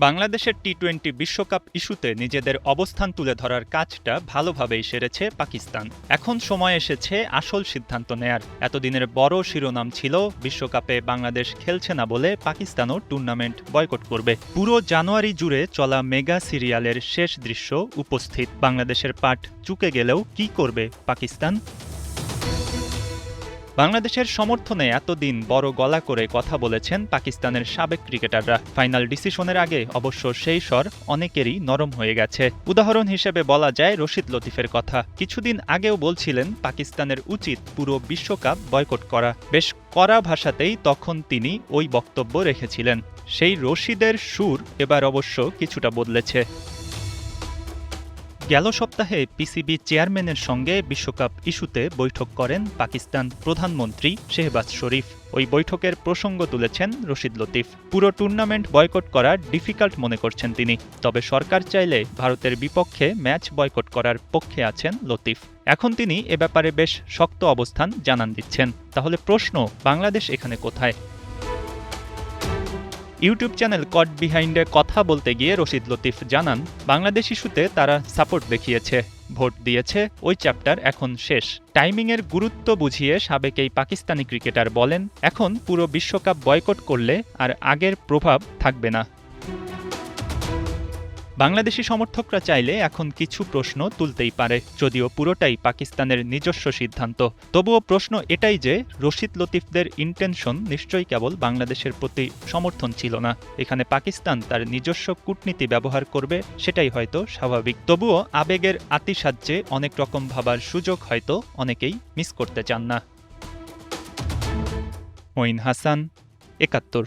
বাংলাদেশের টি-20 বিশ্বকাপ ইস্যুতে নিজেদের অবস্থান তুলে ধরার কাজটা ভালোভাবেই সেরেছে পাকিস্তান। এখন সময় এসেছে আসল সিদ্ধান্ত নেয়ার। এতদিনের বড় শিরোনাম ছিল বিশ্বকাপে বাংলাদেশ খেলছে না বলে পাকিস্তানও টুর্নামেন্ট বয়কট করবে। পুরো জানুয়ারি জুড়ে চলা মেগা সিরিয়ালের শেষ দৃশ্য উপস্থিত। বাংলাদেশের পাট চুকে গেলেও কি করবে পাকিস্তান? বাংলাদেশের সমর্থনে এতদিন বড় গলা করে কথা বলেছেন পাকিস্তানের সাবেক ক্রিকেটাররা। ফাইনাল ডিসিশনের আগে অবশ্য সেই স্বর অনেকেরই নরম হয়ে গেছে। উদাহরণ হিসেবে বলা যায় রশিদ লতিফের কথা। কিছুদিন আগেও বলছিলেন পাকিস্তানের উচিত পুরো বিশ্বকাপ বয়কট করা। বেশ কড়া ভাষাতেই তখন তিনি ওই বক্তব্য রেখেছিলেন। সেই রশিদের সুর এবার অবশ্য কিছুটা বদলেছে। গেল সপ্তাহে পিসিবি চেয়ারম্যানের সঙ্গে বিশ্বকাপ ইস্যুতে বৈঠক করেন পাকিস্তান প্রধানমন্ত্রী শেহবাজ শরীফ। ওই বৈঠকের প্রসঙ্গ তুলেছেন রশিদ লতিফ। পুরো টুর্নামেন্ট বয়কট করা ডিফিকাল্ট মনে করছেন তিনি। তবে সরকার চাইলে ভারতের বিপক্ষে ম্যাচ বয়কট করার পক্ষে আছেন লতিফ। এখন তিনি এ ব্যাপারে বেশ শক্ত অবস্থান জানান দিচ্ছেন। তাহলে প্রশ্ন, বাংলাদেশ এখানে কোথায়? ইউটিউব চ্যানেল কট বিহাইন্ডে কথা বলতে গিয়ে রশিদ লতিফ জানান, বাংলাদেশ ইস্যুতে তারা সাপোর্ট দেখিয়েছে, ভোট দিয়েছে, ওই চ্যাপ্টার এখন শেষ। টাইমিংয়ের গুরুত্ব বুঝিয়ে সাবেক এই পাকিস্তানি ক্রিকেটার বলেন, এখন পুরো বিশ্বকাপ বয়কট করলে আর আগের প্রভাব থাকবে না। বাংলাদেশি সমর্থকরা চাইলে এখন কিছু প্রশ্ন তুলতেই পারে, যদিও পুরোটাই পাকিস্তানের নিজস্ব সিদ্ধান্ত। তবুও প্রশ্ন এটাই যে রশিদ লতিফদের ইন্টেনশন নিশ্চয়ই কেবল বাংলাদেশের প্রতি সমর্থন ছিল না। এখানে পাকিস্তান তার নিজস্ব কূটনীতি ব্যবহার করবে, সেটাই হয়তো স্বাভাবিক। তবুও আবেগের আতিশায্যে অনেক রকম ভাবার সুযোগ হয়তো অনেকেই মিস করতে চান না। মঈন হাসান, ৭১।